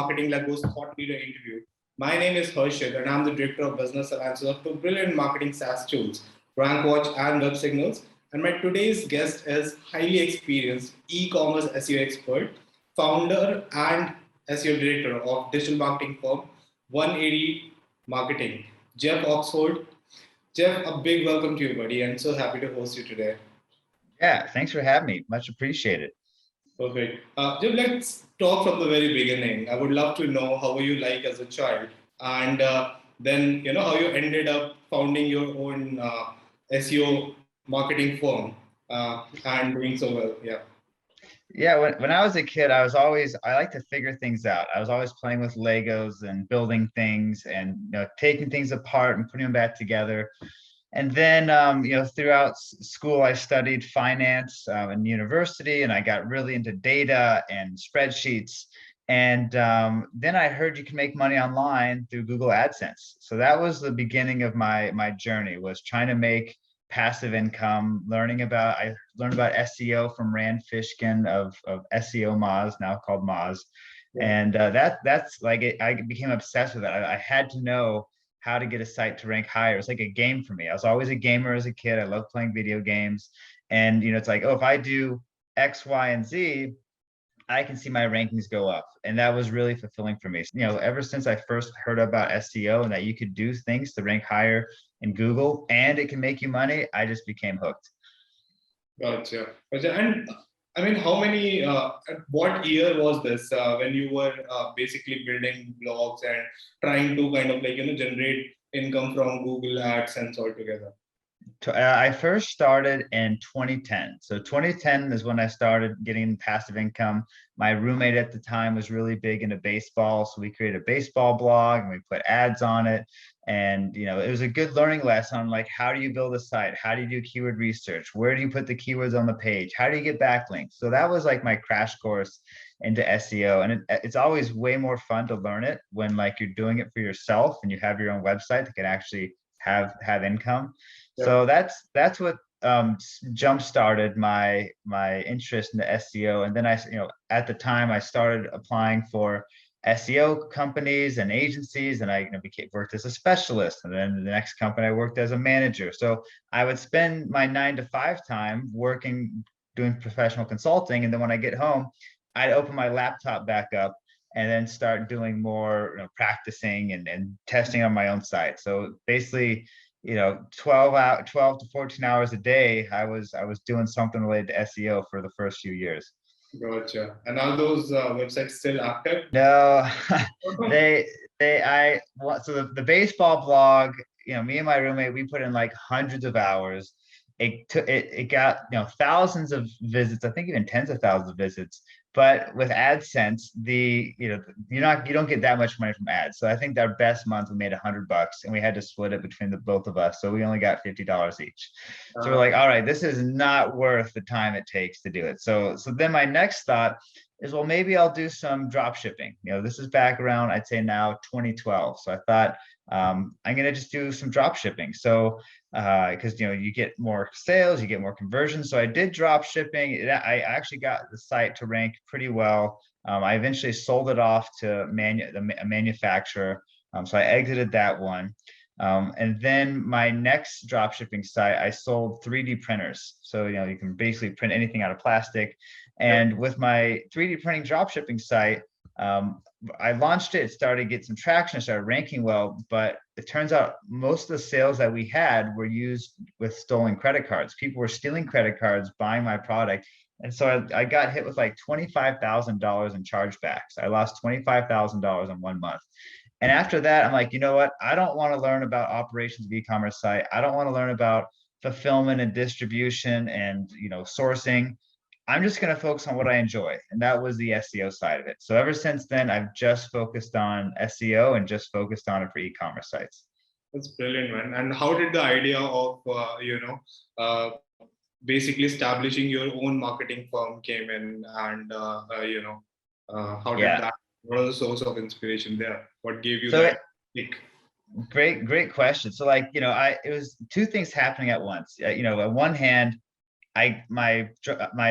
marketing Legos thought leader interview. My name is Harshit, and I'm the Director of Business Alliances of two brilliant marketing SaaS tools, RankWatch and Websignals. And my today's guest is highly experienced e-commerce SEO expert, founder and SEO director of digital marketing firm 180 Marketing, Jeff Oxford. Jeff, a big welcome to you, buddy. I'm so happy to host you today. Yeah, thanks for having me. Much appreciated. Perfect. Jeff, let's talk from the very beginning. I would love to know how were you like as a child, and then how you ended up founding your own SEO marketing firm and doing so well. Yeah. Yeah, when I was a kid, I like to figure things out. I was always playing with Legos and building things and taking things apart and putting them back together. And then throughout school, I studied finance in university, and I got really into data and spreadsheets. And then I heard you can make money online through Google AdSense. So that was the beginning of my journey, was trying to make passive income, I learned about SEO from Rand Fishkin of SEO Moz, now called Moz. Yeah. And that's like it. I became obsessed with it. I had to know how to get a site to rank higher. It's like a game for me. I was always a gamer as a kid. I love playing video games. And it's like, oh, if I do X, Y, and Z, I can see my rankings go up. And that was really fulfilling for me. Ever since I first heard about SEO and that you could do things to rank higher in Google and it can make you money, I just became hooked. Gotcha. And I mean, what year was this when you were basically building blogs and trying to kind of generate income from Google AdSense altogether? I first started in 2010. So 2010 is when I started getting passive income. My roommate at the time was really big into baseball. So we created a baseball blog and we put ads on it. And, it was a good learning lesson on like, how do you build a site? How do you do keyword research? Where do you put the keywords on the page? How do you get backlinks? So that was like my crash course into SEO. And it's always way more fun to learn it when like you're doing it for yourself and you have your own website that can actually have income. Yeah. So that's what jump started my interest in the SEO. And then at the time I started applying for SEO companies and agencies, and I worked as a specialist. And then the next company I worked as a manager. So I would spend my 9 to 5 time working, doing professional consulting. And then when I get home, I'd open my laptop back up and then start doing more practicing and testing on my own site. So basically, 12 to 14 hours a day, I was doing something related to SEO for the first few years. Gotcha. And are those websites still active? No, so the baseball blog, me and my roommate, we put in like hundreds of hours. It got thousands of visits, I think even tens of thousands of visits. But with AdSense, you don't get that much money from ads. So I think our best month we made $100, and we had to split it between the both of us. So we only got $50 each. So we're like, all right, this is not worth the time it takes to do it. So then my next thought is, well, maybe I'll do some drop shipping. This is back around, I'd say now 2012. So I thought I'm gonna just do some drop shipping. So because you get more sales, you get more conversions. So I did drop shipping. I actually got the site to rank pretty well. I eventually sold it off to a manufacturer. So I exited that one. And then my next drop shipping site, I sold 3D printers. So you can basically print anything out of plastic. And with my 3D printing drop shipping site, I launched it, started to get some traction, started ranking well, but it turns out most of the sales that we had were used with stolen credit cards. People were stealing credit cards, buying my product. And so I got hit with like $25,000 in chargebacks. I lost $25,000 in 1 month. And after that, I'm like, you know what? I don't want to learn about operations of e-commerce site. I don't want to learn about fulfillment and distribution and sourcing. I'm just going to focus on what I enjoy. And that was the SEO side of it. So ever since then, I've just focused on SEO and just focused on it for e-commerce sites. That's brilliant, man. And how did the idea of, basically establishing your own marketing firm came in? And, how did that, what was the source of inspiration there? What gave you that kick? Great question. So it was two things happening at once. On one hand, my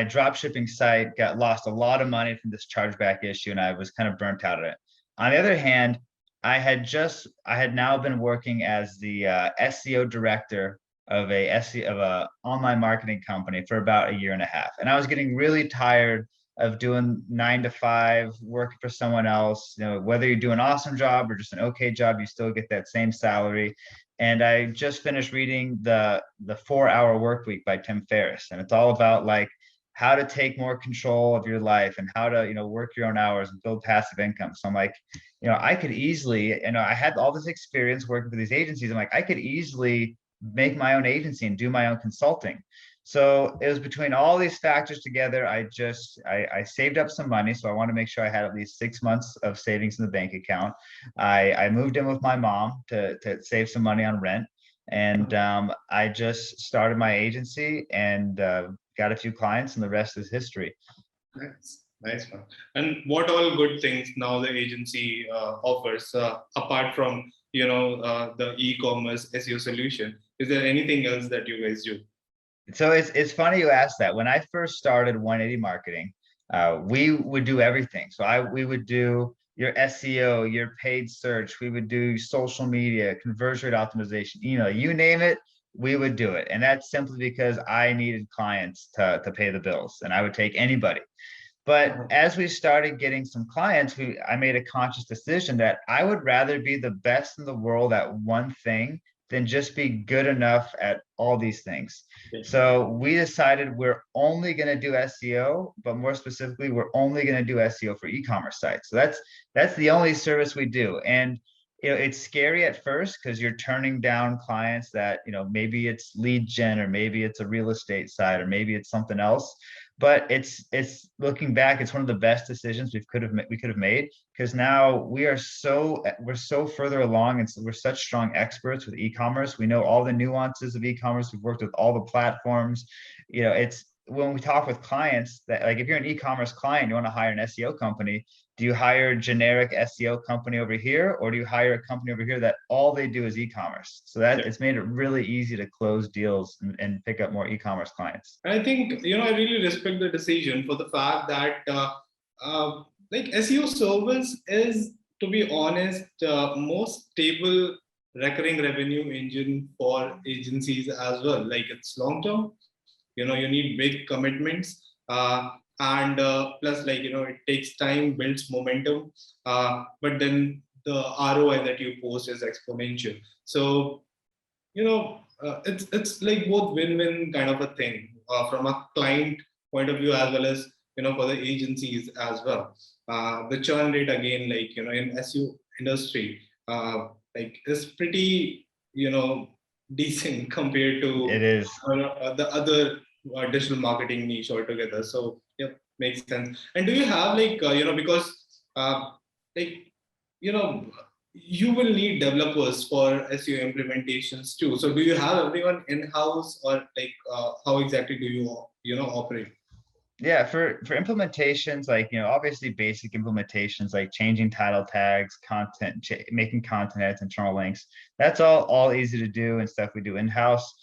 drop shipping site lost a lot of money from this chargeback issue, and I was kind of burnt out of it. On the other hand, I had now been working as the SEO director of a SEO of a online marketing company for about a year and a half, and I was getting really tired of doing 9 to 5, working for someone else. You know, whether you do an awesome job or just an okay job, you still get that same salary. And I just finished reading the 4 Hour Work Week by Tim Ferriss, and it's all about like how to take more control of your life and how to, work your own hours and build passive income. So I'm like, I could easily, I had all this experience working for these agencies. I'm like, I could easily make my own agency and do my own consulting. So it was between all these factors together. I saved up some money. So I want to make sure I had at least 6 months of savings in the bank account. I moved in with my mom to save some money on rent. And I just started my agency and got a few clients, and the rest is history. Nice one. And what all good things now the agency offers apart from the e-commerce SEO solution? Is there anything else that you guys do? So it's funny you asked that. When I first started 180 Marketing, we would do everything. So we would do your SEO, your paid search. We would do social media, conversion rate optimization. You name it, we would do it. And that's simply because I needed clients to pay the bills, and I would take anybody. But as we started getting some clients, I made a conscious decision that I would rather be the best in the world at one thing than just be good enough at all these things. So we decided we're only going to do SEO, but more specifically, we're only going to do SEO for e-commerce sites. So that's the only service we do. And it's scary at first because you're turning down clients that, maybe it's lead gen, or maybe it's a real estate site, or maybe it's something else. But it's looking back, it's one of the best decisions we could have made, because now we're so further along, and we're such strong experts with e-commerce. We know all the nuances of e-commerce. We've worked with all the platforms. It's when we talk with clients that, like, if you're an e-commerce client, you want to hire an SEO company, do you hire a generic SEO company over here, or do you hire a company over here that all they do is e-commerce? So that it's made it really easy to close deals and pick up more e-commerce clients. I think, I really respect the decision for the fact that like SEO service is, to be honest, most stable recurring revenue engine for agencies as well. Like, it's long term, you need big commitments. And plus, like, it takes time, builds momentum, but then the ROI that you post is exponential. So, it's like both win-win kind of a thing from a client point of view, as well as, for the agencies as well. The churn rate, again, like, in SEO industry, like, is pretty, decent compared to It is. The other digital marketing niche altogether. So, yep, makes sense. And do you have, like, because like, you will need developers for SEO implementations too. So do you have everyone in-house, or like how exactly do you operate? Yeah, for implementations, like, obviously basic implementations like changing title tags, making content edits, internal links, that's all easy to do and stuff we do in-house.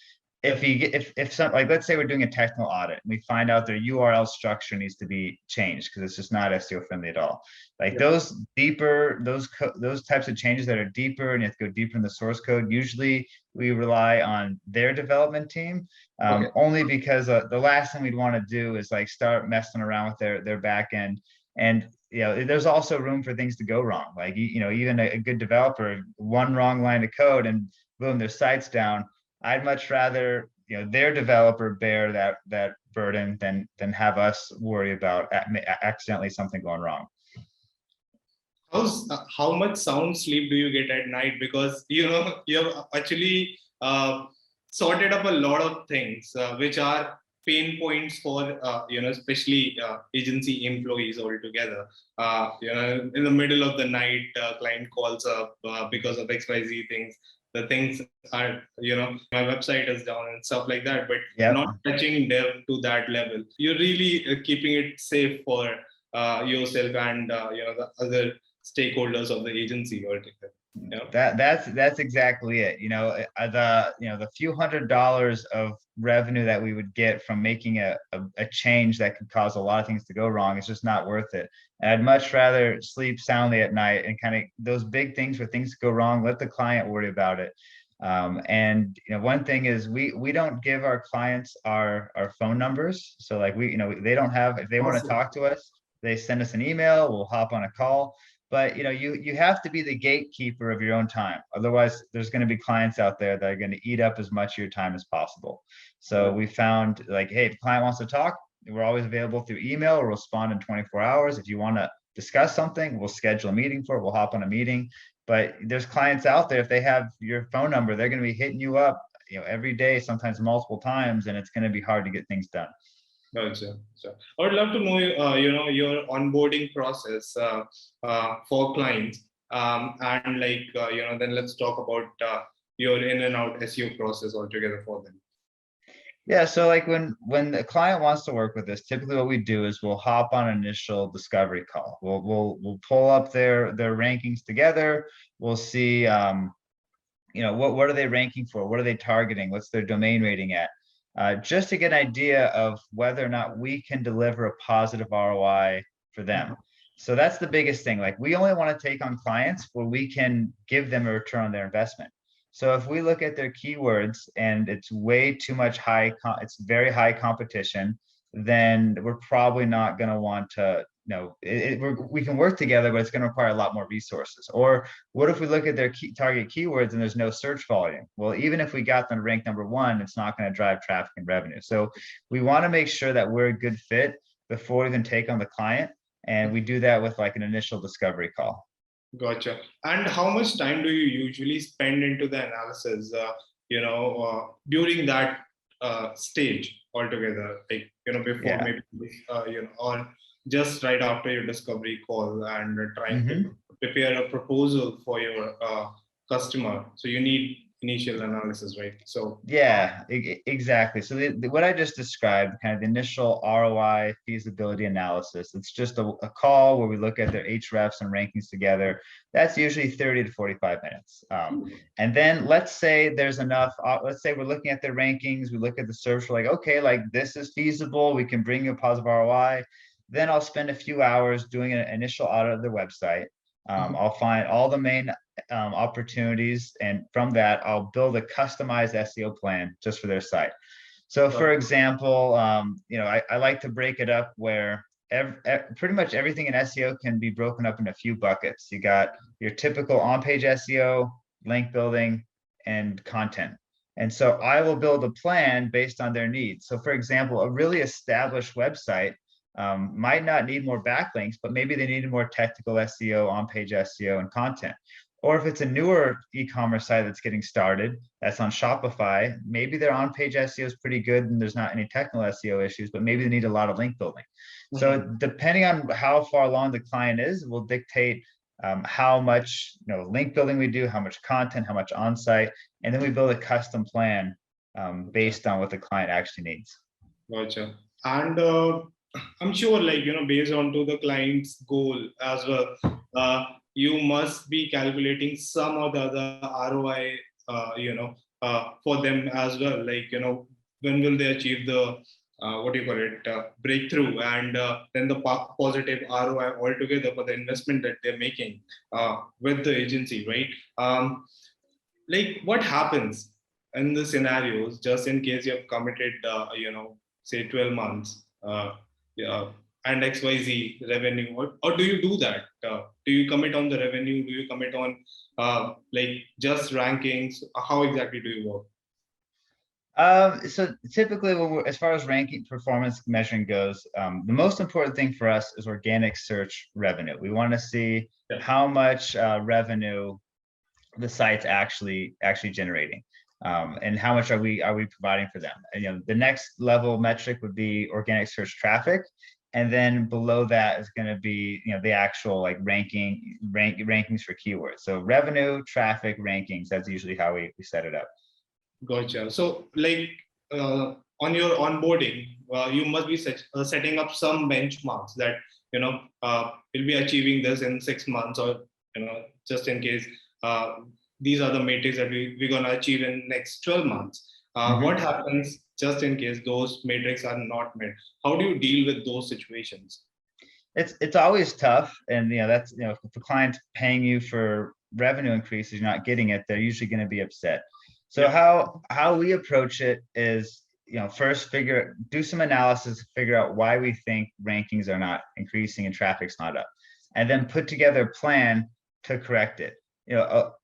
If some, like, let's say we're doing a technical audit and we find out their URL structure needs to be changed because it's just not SEO friendly at all. Like, those types of changes that are deeper and you have to go deeper in the source code, usually we rely on their development team, only because the last thing we'd want to do is like start messing around with their back end. And there's also room for things to go wrong. Like, even a good developer, one wrong line of code and boom, their site's down. I'd much rather their developer bear that burden than have us worry about accidentally something going wrong. How much sound sleep do you get at night? Because you have actually sorted up a lot of things which are pain points for especially agency employees altogether. In the middle of the night, client calls up because of XYZ things. The things are, my website is down and stuff like that, but not touching them to that level. You're really keeping it safe for yourself and the other stakeholders of the agency altogether. That's exactly it. The few $100s of revenue that we would get from making a change that could cause a lot of things to go wrong, it's just not worth it. And I'd much rather sleep soundly at night and kind of those big things where things go wrong, let the client worry about it. And one thing is we don't give our clients our phone numbers. So like they don't have, if they want to Awesome. talk to us, they send us an email, we'll hop on a call. But you have to be the gatekeeper of your own time. Otherwise, there's going to be clients out there that are going to eat up as much of your time as possible. So we found like, hey, if the client wants to talk, we're always available through email. We'll respond in 24 hours. If you want to discuss something, we'll schedule a meeting for it. We'll hop on a meeting. But there's clients out there, if they have your phone number, they're going to be hitting you up, every day, sometimes multiple times, and it's going to be hard to get things done. Gotcha. So I would love to know, your onboarding process for clients, and then let's talk about your in and out SEO process altogether for them. Yeah, so like when the client wants to work with us, typically what we do is we'll hop on an initial discovery call. We'll pull up their rankings together. We'll see, what are they ranking for? What are they targeting? What's their domain rating at? Just to get an idea of whether or not we can deliver a positive ROI for them. So that's the biggest thing. Like we only want to take on clients where we can give them a return on their investment. So if we look at their keywords and it's way too much it's very high competition, then we're probably not going to want to, we can work together, but it's going to require a lot more resources. Or what if we look at their target keywords and there's no search volume? Well, even if we got them ranked #1, it's not going to drive traffic and revenue. So we want to make sure that we're a good fit before we even take on the client. And we do that with like an initial discovery call. Gotcha. And how much time do you usually spend into the analysis, during that stage altogether? Like, before maybe, or just right after your discovery call and trying to prepare a proposal for your customer. So you need initial analysis, right? So yeah, exactly. So what I just described, kind of the initial ROI feasibility analysis, it's just a call where we look at their hrefs and rankings together. That's usually 30 to 45 minutes. And then let's say there's enough, let's say we're looking at their rankings, we look at the search, we're like, okay, like this is feasible, we can bring you a positive ROI. Then I'll spend a few hours doing an initial audit of their website. I'll find all the main opportunities, and from that, I'll build a customized SEO plan just for their site. So, for example, I like to break it up where pretty much everything in SEO can be broken up in a few buckets. You got your typical on-page SEO, link building, and content. And so I will build a plan based on their needs. So, for example, a really established website might not need more backlinks, but maybe they need more technical SEO, on-page SEO, and content. Or if it's a newer e-commerce site that's getting started, that's on Shopify, maybe their on-page SEO is pretty good and there's not any technical SEO issues, but maybe they need a lot of link building. So depending on how far along the client is, will dictate how much link building we do, how much content, how much on-site, and then we build a custom plan based on what the client actually needs. Gotcha. And I'm sure, based on to the client's goal as well, you must be calculating some or the other ROI, for them as well. When will they achieve the breakthrough, and then the positive ROI altogether for the investment that they're making with the agency, right? What happens in the scenarios, just in case you have committed, say 12 months, and XYZ revenue, or do you do that? Do you commit on the revenue? Do you commit on just rankings? How exactly do you work? So typically, as far as ranking performance measuring goes, the most important thing for us is organic search revenue. We want to see how much revenue the site's actually generating, and how much are we providing for them. And, the next level metric would be organic search traffic, and then below that is going to be the actual rankings for keywords. So revenue, traffic, rankings. That's usually how we set it up. Gotcha. So on your onboarding, you must be setting up some benchmarks that, we'll be achieving this in 6 months, or, just in case these are the metrics that we're going to achieve in next 12 months. What happens just in case those metrics are not met? How do you deal with those situations? It's always tough, and that's if the client's paying you for revenue increases, you're not getting it, they're usually going to be upset. So how we approach it is, first do some analysis, figure out why we think rankings are not increasing and traffic's not up, and then put together a plan to correct it.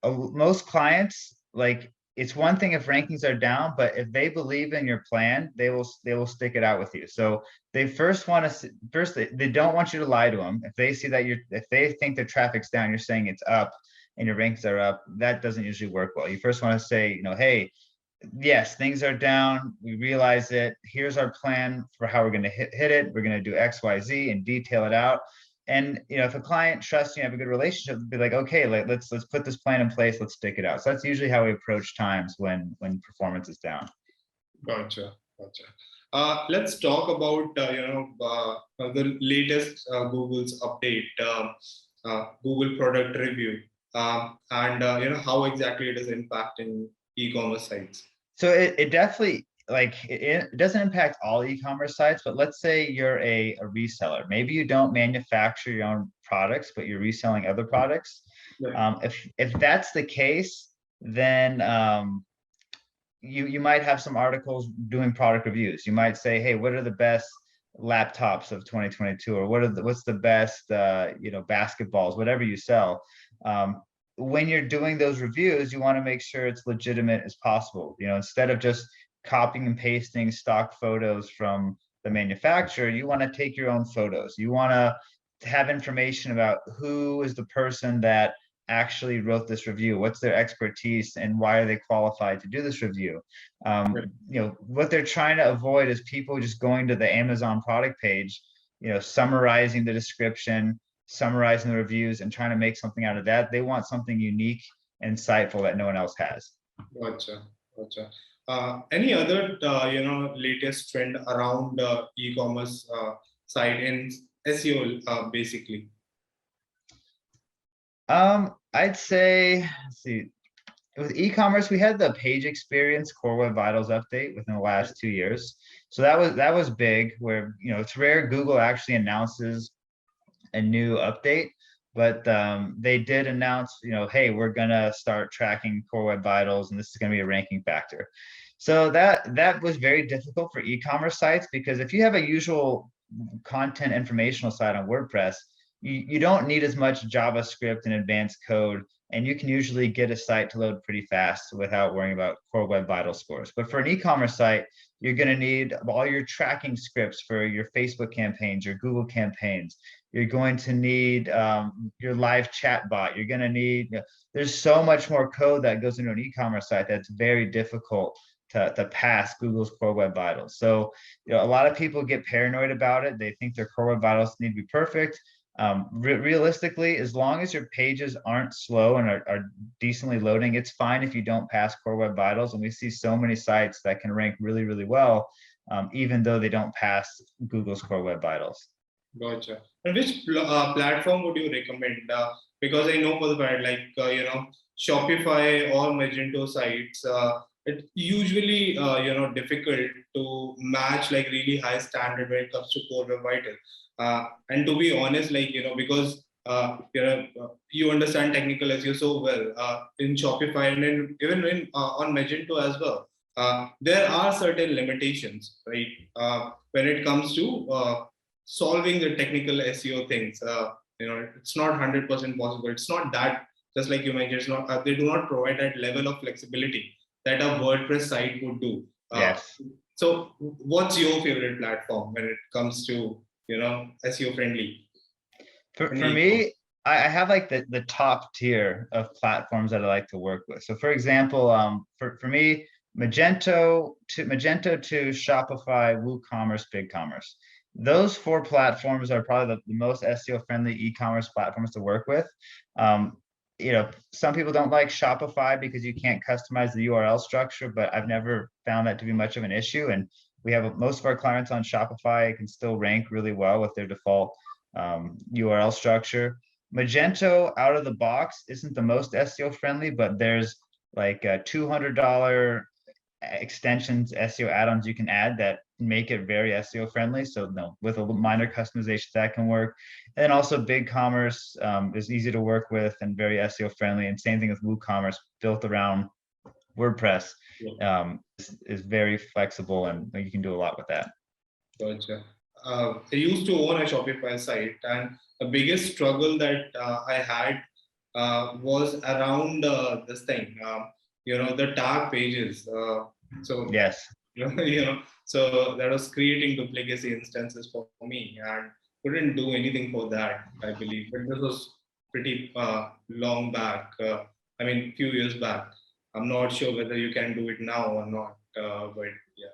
Most clients, like, it's one thing if rankings are down, but if they believe in your plan, they will stick it out with you. So they they don't want you to lie to them. If they see that if they think their traffic's down, you're saying it's up and your rankings are up, that doesn't usually work well. You first want to say, hey, yes, things are down. We realize it. Here's our plan for how we're going to hit it. We're going to do X, Y, Z and detail it out. And if a client trusts you, have a good relationship, be like, okay, let's put this plan in place. Let's stick it out. So that's usually how we approach times when performance is down. Gotcha. Let's talk about the latest Google's update, Google product review, and how exactly it is impacting e-commerce sites. So it definitely, it doesn't impact all e-commerce sites, but let's say you're a reseller. Maybe you don't manufacture your own products, but you're reselling other products. Right. If that's the case, then you might have some articles doing product reviews. You might say, hey, what are the best laptops of 2022, or what's the best basketballs, whatever you sell. When you're doing those reviews, you want to make sure it's legitimate as possible. Instead of just copying and pasting stock photos from the manufacturer, you want to take your own photos. You want to have information about who is the person that actually wrote this review, what's their expertise, and why are they qualified to do this review. What they're trying to avoid is people just going to the Amazon product page, summarizing the description, summarizing the reviews, and trying to make something out of that. They want something unique and insightful that no one else has. Gotcha. Any other latest trend around e-commerce site in SEO basically? I'd say, let's see, with e-commerce, we had the page experience Core Web Vitals update within the last 2 years. So that was big, where it's rare Google actually announces a new update, but they did announce, hey, we're gonna start tracking Core Web Vitals, and this is gonna be a ranking factor. So that was very difficult for e-commerce sites, because if you have a usual content informational site on WordPress, you don't need as much JavaScript and advanced code, and you can usually get a site to load pretty fast without worrying about Core Web Vital scores. But for an e-commerce site, you're going to need all your tracking scripts for your Facebook campaigns, your Google campaigns. You're going to need your live chat bot. You're going to need, there's so much more code that goes into an e-commerce site that's very difficult to pass Google's Core Web Vitals. So a lot of people get paranoid about it. They think their Core Web Vitals need to be perfect. Realistically, as long as your pages aren't slow and are decently loading, it's fine if you don't pass Core Web Vitals. And we see so many sites that can rank really, really well, even though they don't pass Google's Core Web Vitals. Gotcha. And which platform would you recommend? Because I know for the fact, Shopify or Magento sites, it's usually difficult to match really high standard when it comes to Core Web Vital. And to be honest, because you understand technical SEO so well in Shopify, and then even on Magento as well, there are certain limitations, right? When it comes to solving the technical SEO things, it's not 100% possible. It's not that, just like you mentioned, it's not, they do not provide that level of flexibility that a WordPress site would do. Yes. So what's your favorite platform when it comes to SEO friendly? For me, I have the top tier of platforms that I like to work with. So for example, for me, Magento to Shopify, WooCommerce, BigCommerce. Those 4 platforms are probably the most SEO friendly e-commerce platforms to work with. Some people don't like Shopify because you can't customize the URL structure, but I've never found that to be much of an issue. And we have most of our clients on Shopify can still rank really well with their default URL structure. Magento out of the box isn't the most SEO friendly, but there's like $200 extensions, SEO add-ons you can add that make it very SEO friendly. So no, with a minor customization that can work. And then also BigCommerce is easy to work with and very SEO friendly. And same thing with WooCommerce, built around WordPress, is very flexible, and you can do a lot with that. Gotcha. I used to own a Shopify site, and the biggest struggle that I had was around this thing, the tag pages. So Yes. So that was creating duplicacy instances for me, and couldn't do anything for that, I believe. But this was pretty long back. I mean, few years back. I'm not sure whether you can do it now or not, but yeah.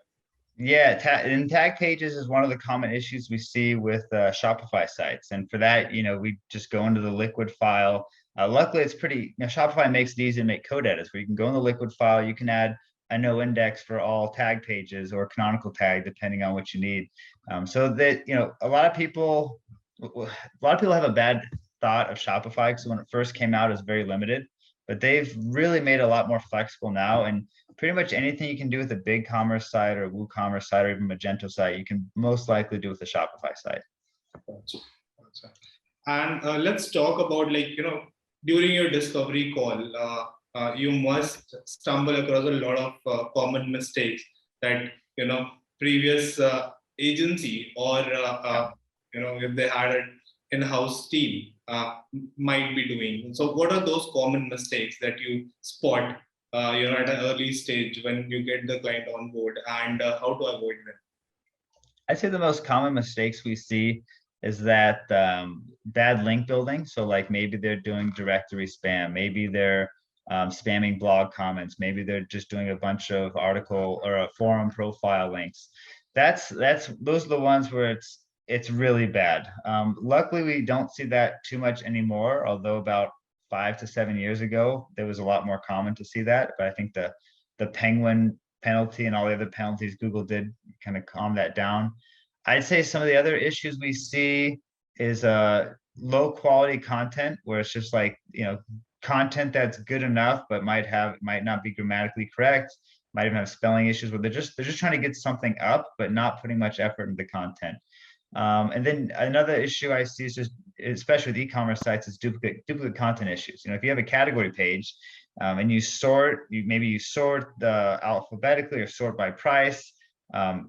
Yeah, and tag pages is one of the common issues we see with Shopify sites. And for that, we just go into the liquid file. Luckily, it's pretty, Shopify makes it easy to make code edits where you can go in the liquid file, you can add a no index for all tag pages or canonical tag, depending on what you need. So that, a lot of people have a bad thought of Shopify because when it first came out, it was very limited, but they've really made it a lot more flexible now. And pretty much anything you can do with a BigCommerce site or WooCommerce site or even Magento site, you can most likely do with a Shopify site. And let's talk about, during your discovery call, you must stumble across a lot of common mistakes that, previous agency or, if they had an in-house team might be doing. So what are those common mistakes that you spot at an early stage when you get the client on board, and how to avoid them? I'd say the most common mistakes we see is that bad link building. So like maybe they're doing directory spam, maybe they're spamming blog comments, maybe they're just doing a bunch of article or a forum profile links. Those are the ones where it's really bad. Luckily, we don't see that too much anymore, although about 5 to 7 years ago, there was a lot more common to see that. But I think the Penguin penalty and all the other penalties Google did kind of calm that down. I'd say some of the other issues we see is low quality content, where it's just like, content that's good enough, but might not be grammatically correct, might even have spelling issues, where they're just trying to get something up, but not putting much effort into the content. And then another issue I see is just, especially with e-commerce sites, is duplicate content issues. If you have a category page and you sort alphabetically or sort by price,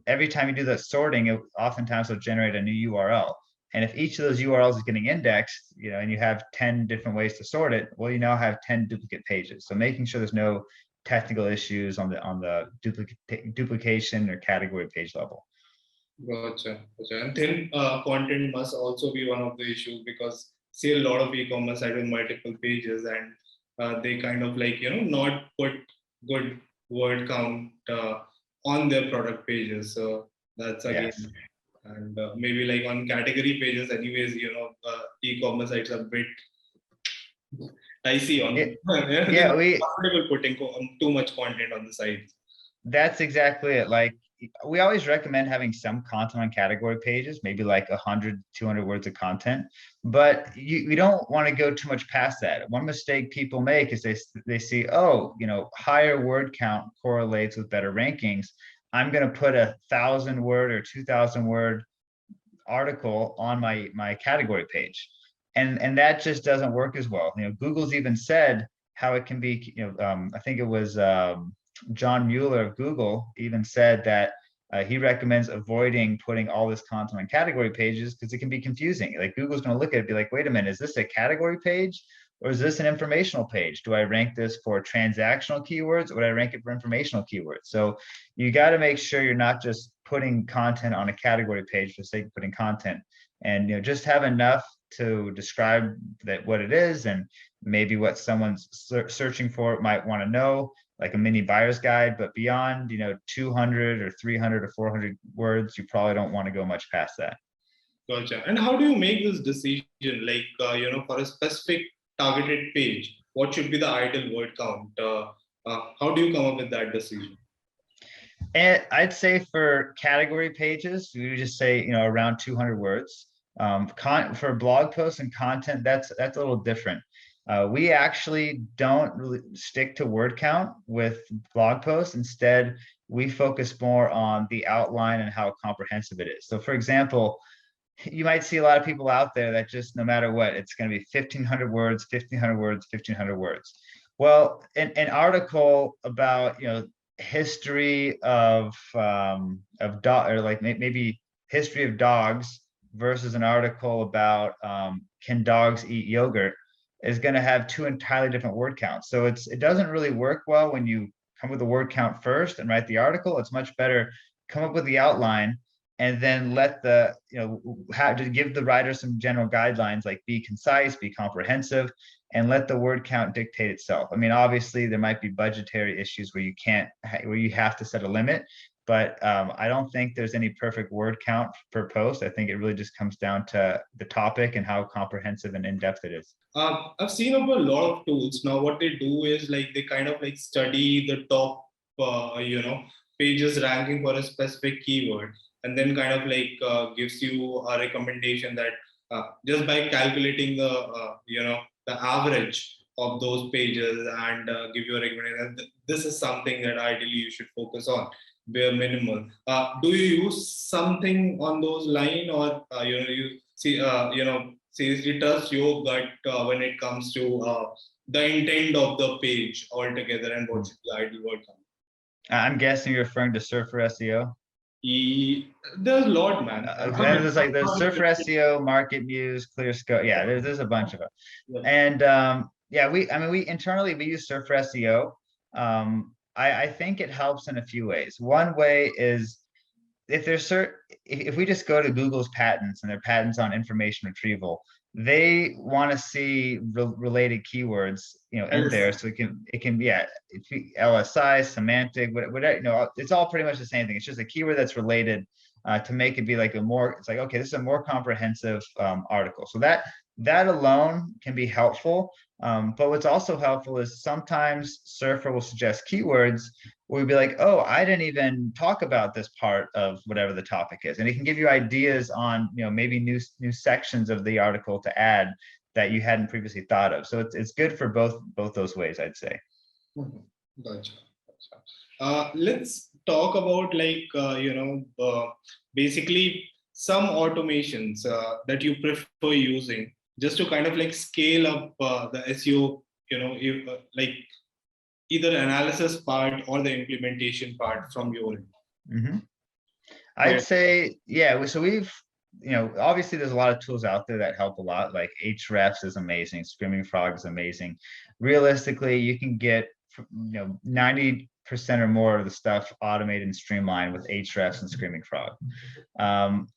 every time you do that sorting, it oftentimes will generate a new URL. And if each of those URLs is getting indexed, and you have 10 different ways to sort it, well, you now have 10 duplicate pages. So making sure there's no technical issues on the duplication or category page level. Gotcha. And thin content must also be one of the issues, because see a lot of e-commerce site with multiple pages, and they kind of not put good word count on their product pages. So that's again. Yes. And maybe on category pages, anyways, e-commerce sites are a bit dicey on. Yeah, we comfortable putting too much content on the site. That's exactly it. Like, we always recommend having some content on category pages, maybe like 100, 200 words of content, but we don't want to go too much past that. One mistake people make is they see, higher word count correlates with better rankings. I'm going to put 1,000 word or 2,000 word article on my category page. And that just doesn't work as well. Google's even said how it can be, I think it was John Mueller of Google even said that he recommends avoiding putting all this content on category pages because it can be confusing. Like, Google's going to look at it and be like, wait a minute, is this a category page or is this an informational page? Do I rank this for transactional keywords or would I rank it for informational keywords? So you got to make sure you're not just putting content on a category page for the sake of putting content, and just have enough to describe what it is and maybe what someone's searching for might want to know, like a mini buyer's guide. But beyond 200 or 300 or 400 words, you probably don't want to go much past that. Gotcha. And how do you make this decision? Like, for a specific targeted page, what should be the ideal word count? How do you come up with that decision? And I'd say for category pages, we would just say, around 200 words. For blog posts and content, that's a little different. We actually don't really stick to word count with blog posts. Instead, we focus more on the outline and how comprehensive it is. So for example, you might see a lot of people out there that just, no matter what, it's going to be 1,500 words, 1,500 words, 1,500 words. Well, an article about, history of dog, or like maybe history of dogs versus an article about can dogs eat yogurt, is going to have two entirely different word counts. So it doesn't really work well when you come with the word count first and write the article. It's much better come up with the outline and then let have to give the writer some general guidelines, like be concise, be comprehensive, and let the word count dictate itself. I mean, obviously there might be budgetary issues where you have to set a limit, but I don't think there's any perfect word count per post. I think it really just comes down to the topic and how comprehensive and in-depth it is. I've seen over a lot of tools. Now, what they do is like they kind of like study the top, pages ranking for a specific keyword, and then kind of like gives you a recommendation that just by calculating the average of those pages and give you a recommendation. This is something that ideally you should focus on, bare minimal. Do you use something on those line, or you see seriously trust your gut when it comes to the intent of the page altogether and what's the ideal word count? I'm guessing you're referring to Surfer SEO. There's a lot, man. There's Surfer SEO, Market Muse, Clear Scope. Yeah, there's a bunch of them. Yeah. And we internally we use Surfer SEO. I think it helps in a few ways. One way is if we just go to Google's patents and their patents on information retrieval, they want to see related keywords, in there. So it can be LSI, semantic, whatever, it's all pretty much the same thing. It's just a keyword that's related to make it be like it's like, okay, this is a more comprehensive article. So that alone can be helpful. But what's also helpful is sometimes Surfer will suggest keywords where we'd be like, oh, I didn't even talk about this part of whatever the topic is. And it can give you ideas on, maybe new sections of the article to add that you hadn't previously thought of. So it's good for both those ways, I'd say. Gotcha. Let's talk about basically some automations that you prefer using just to kind of like scale up the SEO, either analysis part or the implementation part from your end. Mm-hmm. I'd say, yeah. So we've, obviously there's a lot of tools out there that help a lot. Like Hrefs is amazing. Screaming Frog is amazing. Realistically, you can get, 90% or more of the stuff automated and streamlined with Hrefs and Screaming Frog.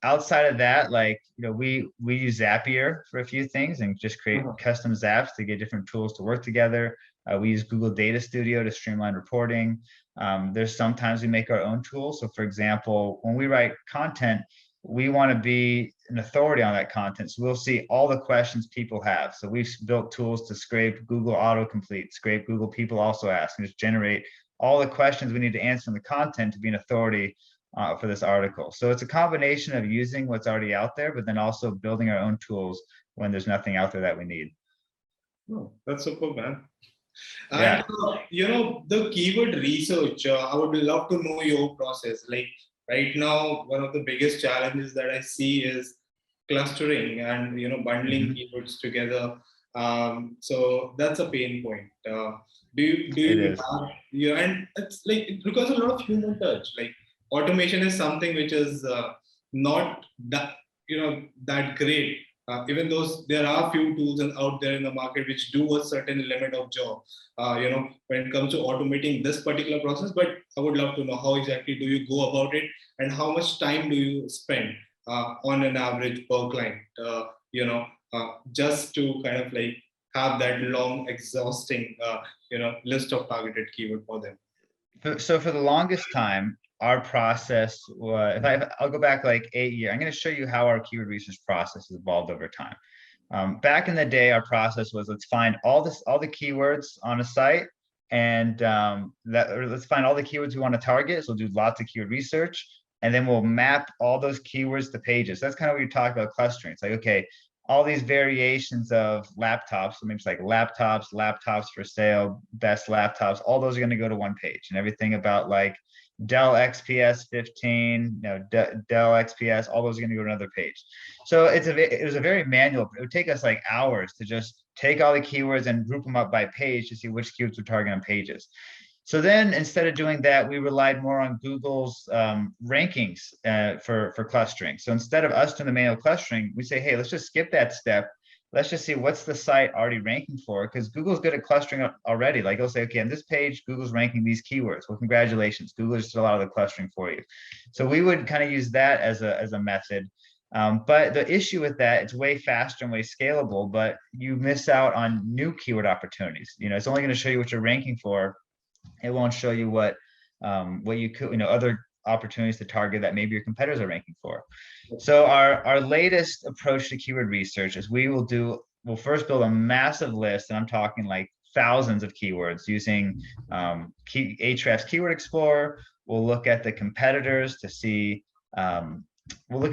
Outside of that, we use Zapier for a few things and just create custom zaps to get different tools to work together. We use Google Data Studio to streamline reporting. There's sometimes we make our own tools. So for example, when we write content, we want to be an authority on that content. So we'll see all the questions people have. So we've built tools to scrape Google autocomplete, scrape Google People Also Ask, and just generate all the questions we need to answer in the content to be an authority for this article. So it's a combination of using what's already out there, but then also building our own tools when there's nothing out there that we need. Oh, that's super, man. Yeah. And the keyword research, I would love to know your process. Like right now, one of the biggest challenges that I see is clustering and bundling keywords together. So that's a pain point. Do you have, and it's like it requires a lot of human touch. Like automation is something which is not that that great. Even though there are few tools out there in the market which do a certain limit of job, when it comes to automating this particular process. But I would love to know how exactly do you go about it, and how much time do you spend on an average per client, just to kind of like have that long, exhausting, list of targeted keyword for them. So for the longest time, our process was, I'll go back like 8 years. I'm going to show you how our keyword research process has evolved over time. Back in the day, our process was, let's find all the keywords on a site, and let's find all the keywords we want to target. So we'll do lots of keyword research, and then we'll map all those keywords to pages. That's kind of what you talk about clustering. It's like, okay, all these variations of laptops, so maybe it's like laptops for sale, best laptops, all those are going to go to one page, and everything about like Dell XPS 15, Dell XPS, all those are going to go to another page. So it was a very manual. It would take us like hours to just take all the keywords and group them up by page to see which keywords would target on pages. So then instead of doing that, we relied more on Google's rankings for clustering. So instead of us doing the manual clustering, we say, hey, let's just skip that step. Let's just see what's the site already ranking for, because Google's good at clustering already. Like it'll say, okay, on this page, Google's ranking these keywords. Well, congratulations, Google just did a lot of the clustering for you. So we would kind of use that as a method. But the issue with that, it's way faster and way scalable, but you miss out on new keyword opportunities. It's only going to show you what you're ranking for. It won't show you what you could, other opportunities to target that maybe your competitors are ranking for. So our latest approach to keyword research is we'll first build a massive list, and I'm talking like thousands of keywords using Ahrefs Keyword Explorer. We'll look at the competitors to see what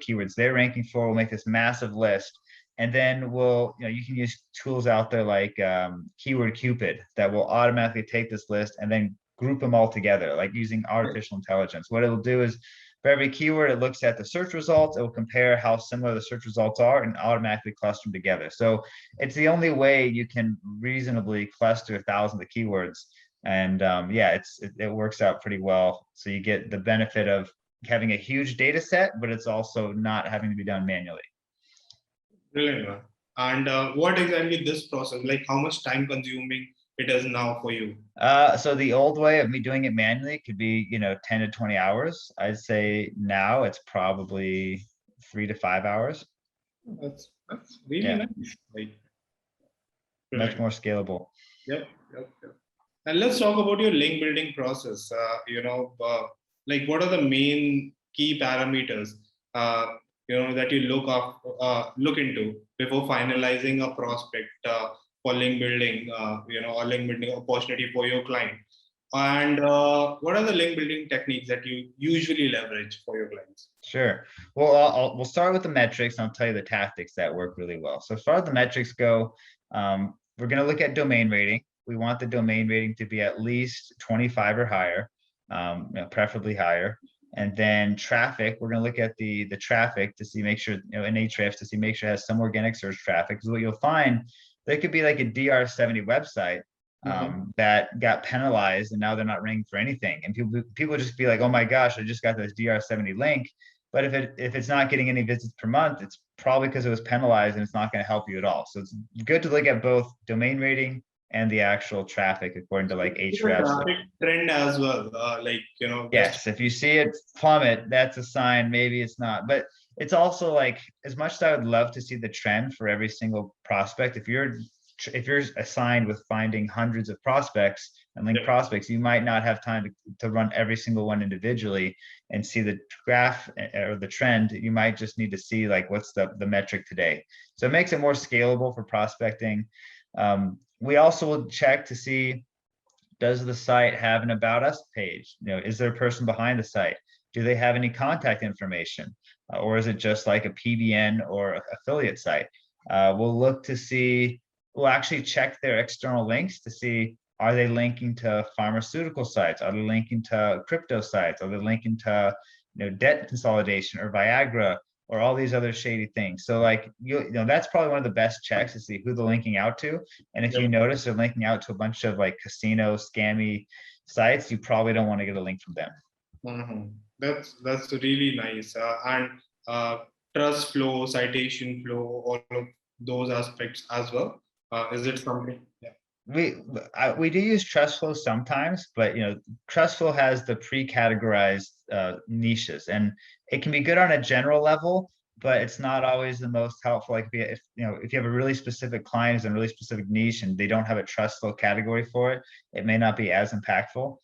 keywords they're ranking for. We'll make this massive list. And then you can use tools out there like Keyword Cupid that will automatically take this list and then group them all together, like using artificial intelligence. What it'll do is for every keyword, it looks at the search results. It will compare how similar the search results are and automatically cluster them together. So it's the only way you can reasonably cluster thousands of keywords. And it works out pretty well. So you get the benefit of having a huge data set, but it's also not having to be done manually. Brilliant. And what exactly this process, like how much time consuming it is now for you? So the old way of me doing it manually could be, 10 to 20 hours. I'd say now it's probably 3 to 5 hours. That's really nice. Much more scalable. Yep. And let's talk about your link building process. Like what are the main key parameters that you look into before finalizing a prospect for link building, or link building opportunity for your client. And what are the link building techniques that you usually leverage for your clients? Sure. Well, we'll start with the metrics, and I'll tell you the tactics that work really well. So as far as the metrics go, we're going to look at domain rating. We want the domain rating to be at least 25 or higher, preferably higher. And then traffic, we're going to look at the traffic to see, make sure, in Ahrefs to see, make sure it has some organic search traffic. Because what you'll find, there could be like a DR70 website that got penalized and now they're not ranking for anything. And people just be like, oh my gosh, I just got this DR70 link. But if it's not getting any visits per month, it's probably because it was penalized and it's not going to help you at all. So it's good to look at both domain rating and the actual traffic according to like Ahrefs. Traffic trend as well, Yes, if you see it plummet, that's a sign maybe it's not. But it's also like, as much as I would love to see the trend for every single prospect, if you're assigned with finding hundreds of prospects and link prospects, you might not have time to run every single one individually and see the graph or the trend. You might just need to see like what's the metric today. So it makes it more scalable for prospecting. We also will check to see, does the site have an About Us page? Is there a person behind the site? Do they have any contact information? Or is it just like a PBN or affiliate site? We'll actually check their external links to see, are they linking to pharmaceutical sites? Are they linking to crypto sites? Are they linking to debt consolidation or Viagra or all these other shady things? So like, that's probably one of the best checks to see who they're linking out to. And if you notice they're linking out to a bunch of like casino scammy sites, you probably don't want to get a link from them. Mm-hmm. That's really nice. And trust flow, citation flow, all of those aspects as well. Is it something? Yeah. We do use trust flow sometimes, but trust flow has the pre-categorized niches, and it can be good on a general level, but it's not always the most helpful. Like if you have a really specific client in a really specific niche and they don't have a trust flow category for it, it may not be as impactful.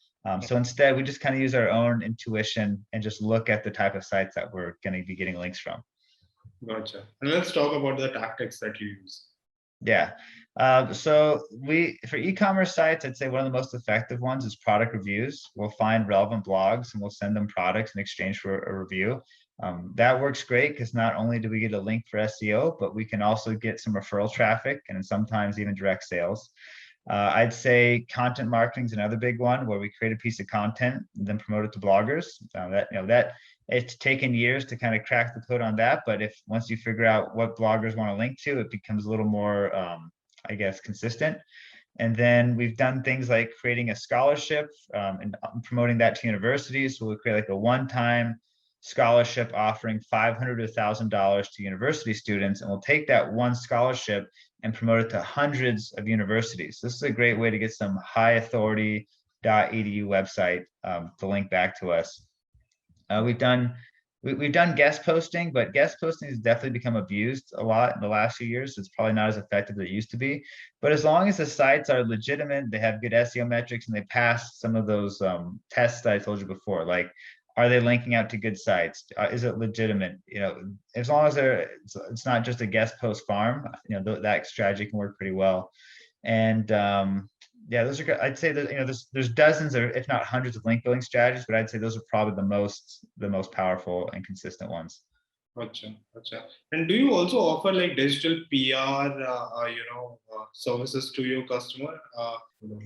So instead, we just kind of use our own intuition and just look at the type of sites that we're going to be getting links from. Gotcha. And let's talk about the tactics that you use. Yeah. So for e-commerce sites, I'd say one of the most effective ones is product reviews. We'll find relevant blogs and we'll send them products in exchange for a review. That works great because not only do we get a link for SEO, but we can also get some referral traffic and sometimes even direct sales. I'd say content marketing is another big one where we create a piece of content and then promote it to bloggers. That it's taken years to kind of crack the code on that, but if once you figure out what bloggers want to link to, it becomes a little more, I guess, consistent. And then we've done things like creating a scholarship and promoting that to universities. So we'll create like a one-time scholarship offering $500 to $1,000 to university students, and we'll take that one scholarship and promote it to hundreds of universities. This is a great way to get some high authority .edu website to link back to us. We've done guest posting, but guest posting has definitely become abused a lot in the last few years. It's probably not as effective as it used to be. But as long as the sites are legitimate, they have good SEO metrics, and they pass some of those tests that I told you before, like are they linking out to good sites? Is it legitimate? As long as it's not just a guest post farm, that strategy can work pretty well. And yeah, those are good. I'd say that there's dozens or if not hundreds of link building strategies, but I'd say those are probably the most powerful and consistent ones. Gotcha, gotcha. And do you also offer like digital PR, services to your customer?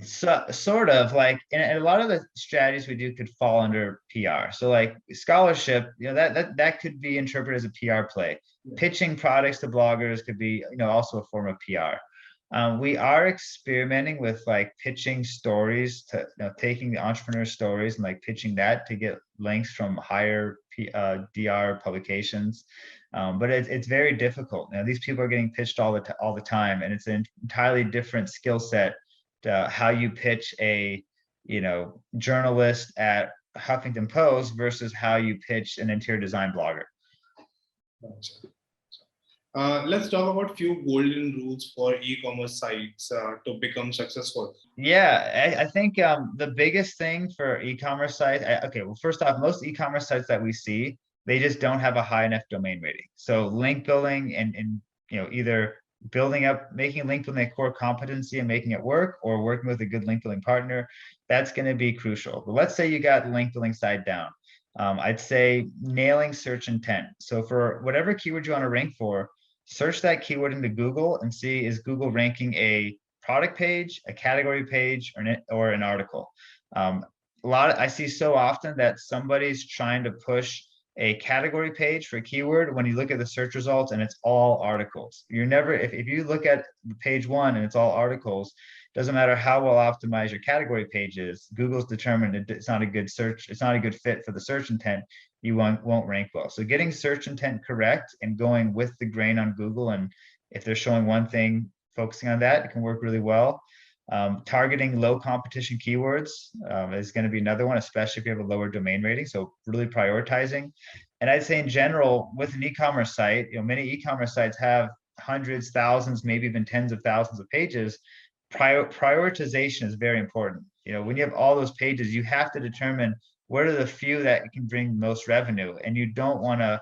So sort of like, and a lot of the strategies we do could fall under PR. So like scholarship, that could be interpreted as a PR play. Yeah. Pitching products to bloggers could be, also a form of PR. We are experimenting with like pitching stories to taking the entrepreneur stories and like pitching that to get links from higher DR publications. But it's very difficult. These people are getting pitched all the time, and it's an entirely different skill set to how you pitch a journalist at Huffington Post versus how you pitch an interior design blogger. Gotcha. Let's talk about few golden rules for e-commerce sites to become successful. Yeah, I think the biggest thing for e-commerce sites, okay, well, first off, most e-commerce sites that we see, they just don't have a high enough domain rating. So link building and either making link building a core competency and making it work, or working with a good link building partner, that's going to be crucial. But let's say you got the link building side down. I'd say nailing search intent. So for whatever keyword you want to rank for, search that keyword into Google and see, is Google ranking a product page, a category page, or an article? I see so often that somebody's trying to push a category page for a keyword when you look at the search results and it's all articles. You're never, if you look at page one and it's all articles, doesn't matter how well optimized your category page is, Google's determined it's not a good search, it's not a good fit for the search intent, you won't rank well. So getting search intent correct and going with the grain on Google, and if they're showing one thing, focusing on that, it can work really well. Targeting low competition keywords is going to be another one, especially if you have a lower domain rating. So really prioritizing. And I'd say in general, with an e-commerce site, many e-commerce sites have hundreds, thousands, maybe even tens of thousands of pages. Prioritization is very important. When you have all those pages, you have to determine what are the few that can bring most revenue, and you don't want to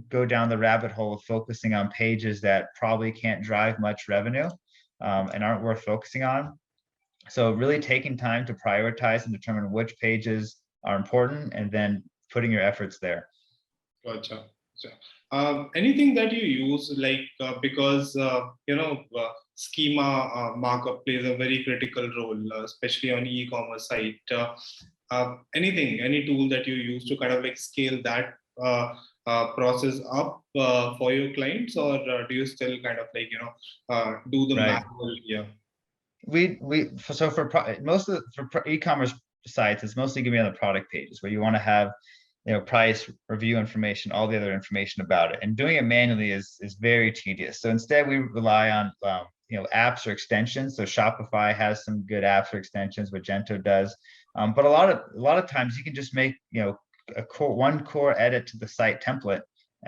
go down the rabbit hole of focusing on pages that probably can't drive much revenue and aren't worth focusing on. So really taking time to prioritize and determine which pages are important, and then putting your efforts there. Gotcha. Anything that you use, like because schema markup plays a very critical role, especially on e-commerce site. Any tool that you use to kind of like scale that process up for your clients, or do you still kind of like do the manual? Yeah. So for e-commerce sites, it's mostly going to be on the product pages where you want to have price, review information, all the other information about it. And doing it manually is very tedious. So instead we rely on apps or extensions. So Shopify has some good apps or extensions, Magento does. But a lot of times you can just make one core edit to the site template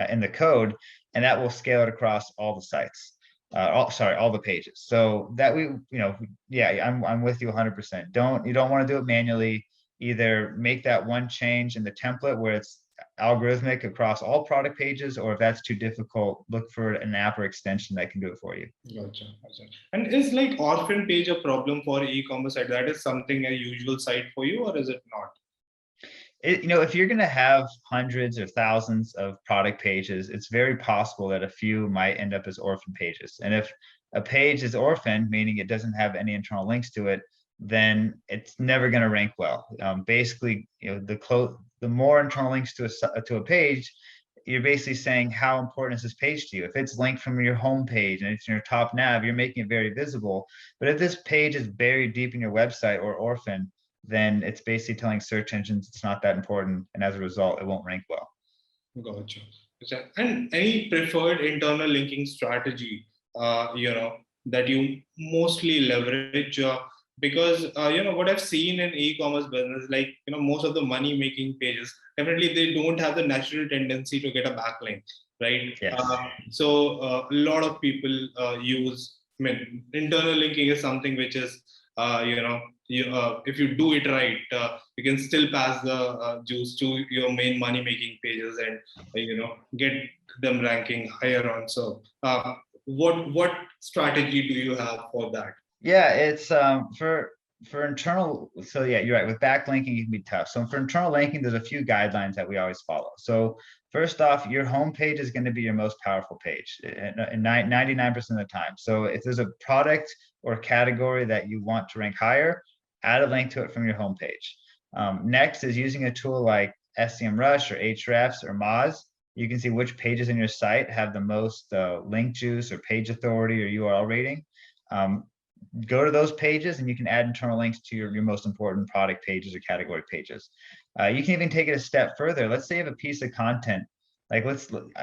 in the code, and that will scale it across all the sites. All the pages. So that I'm with you 100%. You don't want to do it manually. Either make that one change in the template where it's algorithmic across all product pages, or if that's too difficult, look for an app or extension that can do it for you. Gotcha. And is like orphan page a problem for e-commerce site? That is something a usual site for you, or is it not? If you're going to have hundreds or thousands of product pages, it's very possible that a few might end up as orphan pages. And if a page is orphan, meaning it doesn't have any internal links to it, then it's never going to rank well. Basically, the more internal links to a page, you're basically saying how important is this page to you. If it's linked from your home page and it's in your top nav, you're making it very visible. But if this page is buried deep in your website or orphan, then it's basically telling search engines it's not that important, and as a result, it won't rank well. Gotcha. And any preferred internal linking strategy, that you mostly leverage? Because what I've seen in e-commerce business, like most of the money making pages, definitely they don't have the natural tendency to get a backlink, right? Yes. So a lot of people use. I mean, internal linking is something which is if you do it right, you can still pass the juice to your main money making pages and get them ranking higher on. So what strategy do you have for that? Yeah, it's for internal. So yeah, you're right. With backlinking, it can be tough. So for internal linking, there's a few guidelines that we always follow. So first off, your home page is going to be your most powerful page, 99% of the time. So if there's a product or category that you want to rank higher, add a link to it from your homepage. Next is using a tool like SEMrush or Ahrefs or Moz. You can see which pages in your site have the most link juice or page authority or URL rating. Go to those pages and you can add internal links to your most important product pages or category pages. You can even take it a step further. Let's say you have a piece of content, like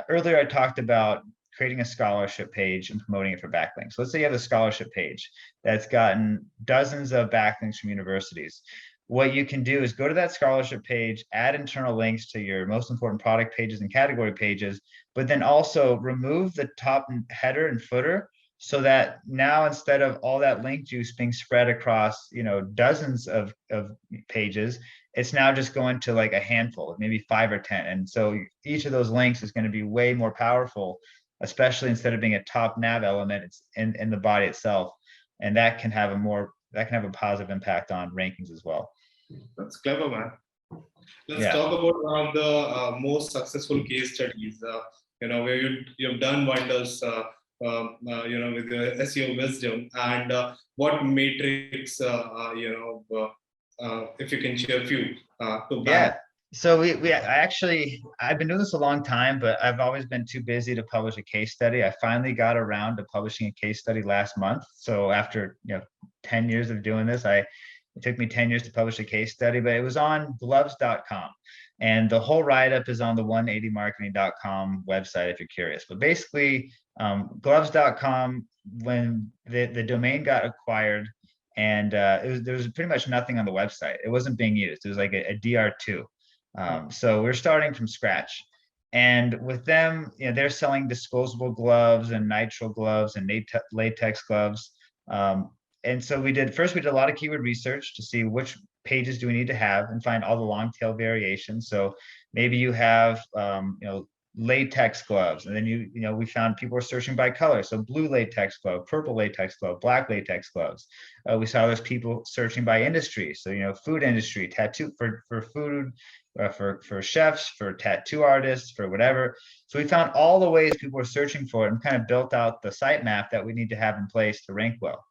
earlier I talked about creating a scholarship page and promoting it for backlinks. Let's say you have a scholarship page that's gotten dozens of backlinks from universities. What you can do is go to that scholarship page, add internal links to your most important product pages and category pages, but then also remove the top header and footer, so that now instead of all that link juice being spread across dozens of pages, it's now just going to like a handful, maybe 5 or 10. And so each of those links is going to be way more powerful, especially instead of being a top nav element, it's in the body itself. And that can have a positive impact on rankings as well. That's clever, man. Let's talk about one of the most successful case studies, where you've done wonders, with the SEO wisdom, and what matrix, if you can share a few to back. Yeah. So I've been doing this a long time, but I've always been too busy to publish a case study. I finally got around to publishing a case study last month. So after 10 years of doing this, it took me 10 years to publish a case study, but it was on gloves.com. And the whole write-up is on the 180marketing.com website if you're curious. But basically, gloves.com, when the domain got acquired, and there was pretty much nothing on the website. It wasn't being used. It was like a DR2. So we're starting from scratch. And with them, they're selling disposable gloves and nitrile gloves and latex gloves. And so we did a lot of keyword research to see which pages do we need to have and find all the long tail variations. So maybe you have, latex gloves, and then we found people were searching by color. So blue latex glove, purple latex glove, black latex gloves. We saw those people searching by industry. So, food industry, tattoo for food, for chefs, for tattoo artists, for whatever. So we found all the ways people were searching for it and kind of built out the sitemap that we need to have in place to rank well.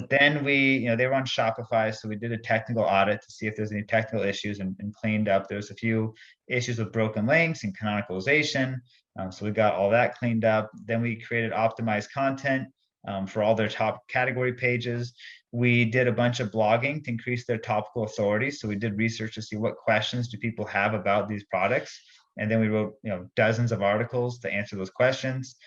Then they were on Shopify, so we did a technical audit to see if there's any technical issues and cleaned up. There's a few issues with broken links and canonicalization, so we got all that cleaned up. Then we created optimized content for all their top category pages. We did a bunch of blogging to increase their topical authority. So we did research to see what questions do people have about these products, and then we wrote dozens of articles to answer those questions.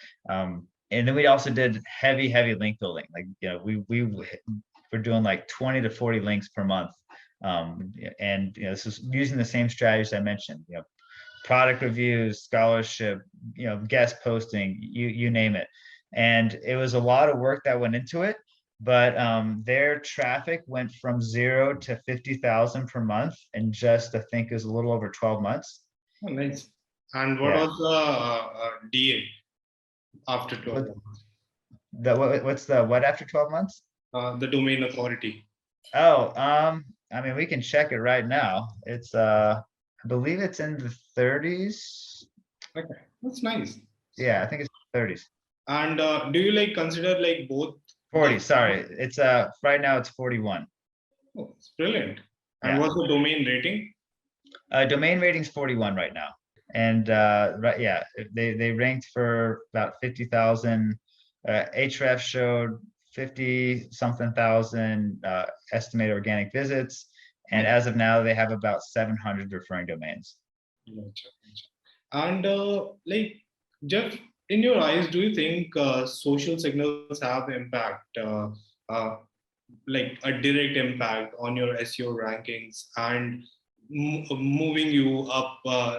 And then we also did heavy link building. Like, we're doing like 20 to 40 links per month. And this is using the same strategies I mentioned, product reviews, scholarship, guest posting, you name it. And it was a lot of work that went into it, but their traffic went from 0 to 50,000 per month in just, I think, is a little over 12 months. Oh, nice. And what Yeah. was the DA after 12 What, months? what's the what after 12 months? The domain authority. Oh, I mean, we can check it right now. It's I believe it's in the 30s. Okay, that's nice. Yeah, I think it's 30s. And do you like consider like both 40, the sorry. It's right now it's 41. oh, it's brilliant. And Yeah. what's the domain rating? Domain rating's 41 right now. And right, yeah, they ranked for about 50,000. Href showed 50 something thousand estimated organic visits. And as of now, they have about 700 referring domains. Gotcha, gotcha. And like Jeff, in your eyes, do you think social signals have impact, uh, like a direct impact on your SEO rankings and moving you up,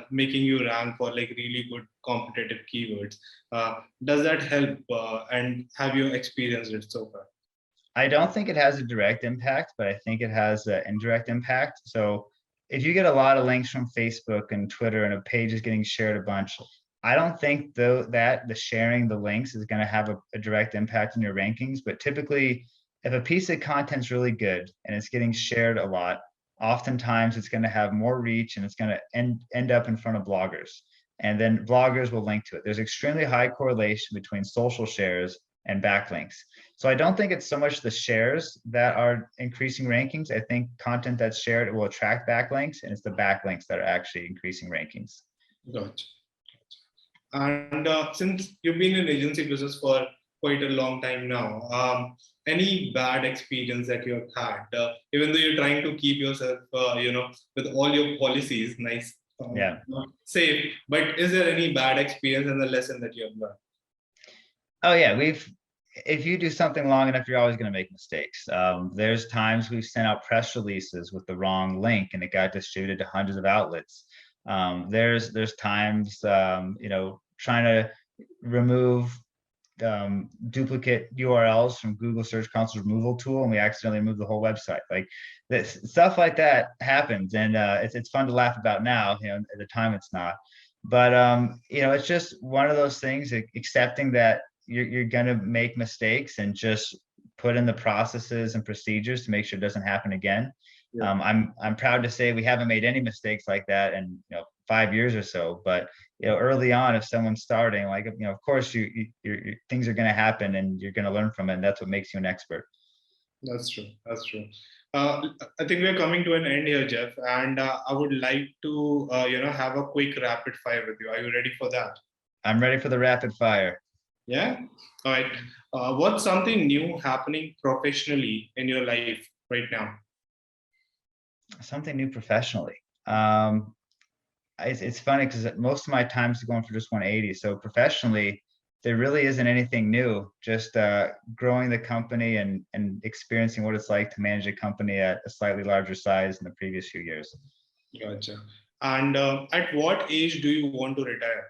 making you rank for like really good competitive keywords? Does that help? And have you experienced it so far? I don't think it has a direct impact, but I think it has an indirect impact. So if you get a lot of links from Facebook and Twitter and a page is getting shared a bunch, I don't think though that the sharing the links is going to have a direct impact on your rankings. But typically, if a piece of content's really good and it's getting shared a lot, oftentimes it's going to have more reach and it's going to end up in front of bloggers. And then bloggers will link to it. There's extremely high correlation between social shares and backlinks. So I don't think it's so much the shares that are increasing rankings. I think content that's shared will attract backlinks, and it's the backlinks that are actually increasing rankings. Gotcha. And since you've been in agency business for quite a long time now, any bad experience that you have had, even though you're trying to keep yourself, with all your policies nice, Yeah. safe, but is there any bad experience and the lesson that you have learned? Oh yeah, if you do something long enough, you're always going to make mistakes. There's times we've sent out press releases with the wrong link and it got distributed to hundreds of outlets. There's times, trying to remove duplicate URLs from Google Search Console removal tool, and we accidentally removed the whole website. Like this stuff like that happens, and it's fun to laugh about now. At the time it's not, but it's just one of those things. Accepting that you're gonna make mistakes and just put in the processes and procedures to make sure it doesn't happen again. Yeah. I'm proud to say we haven't made any mistakes like that in 5 years or so. But early on, if someone's starting, like of course your things are going to happen and you're going to learn from it. And that's what makes you an expert. That's true. That's true. I think we're coming to an end here, Jeff, and I would like to have a quick rapid fire with you. Are you ready for that? I'm ready for the rapid fire. Yeah. All right. What's something new happening professionally in your life right now? Something new professionally. It's funny because most of my time is going for just 180. So professionally, there really isn't anything new. Just growing the company and experiencing what it's like to manage a company at a slightly larger size in the previous few years. Gotcha. And at what age do you want to retire?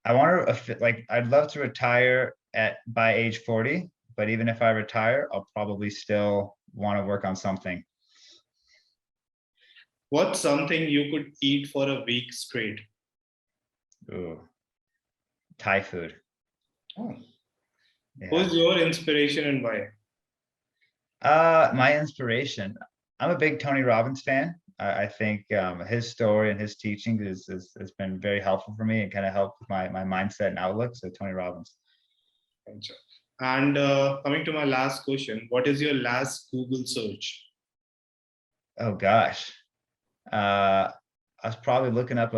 I want to I'd love to retire by age 40, but even if I retire, I'll probably still want to work on something. What's something you could eat for a week straight? Ooh, Thai food. Oh. Yeah. Who's your inspiration and why? My inspiration. I'm a big Tony Robbins fan. I think his story and his teaching has been very helpful for me and kind of helped with my mindset and outlook. So Tony Robbins. Gotcha. And coming to my last question, what is your last Google search? Oh gosh. I was probably looking up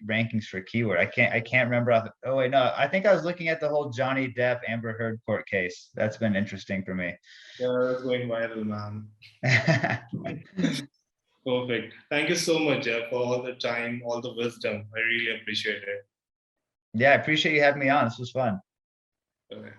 rankings for a keyword. I can't remember. Oh wait, no. I think I was looking at the whole Johnny Depp Amber Heard court case. That's been interesting for me. Yeah, that's going viral, man. Perfect. Thank you so much, Jeff, for all the time, all the wisdom. I really appreciate it. Yeah, I appreciate you having me on. This was fun. All right.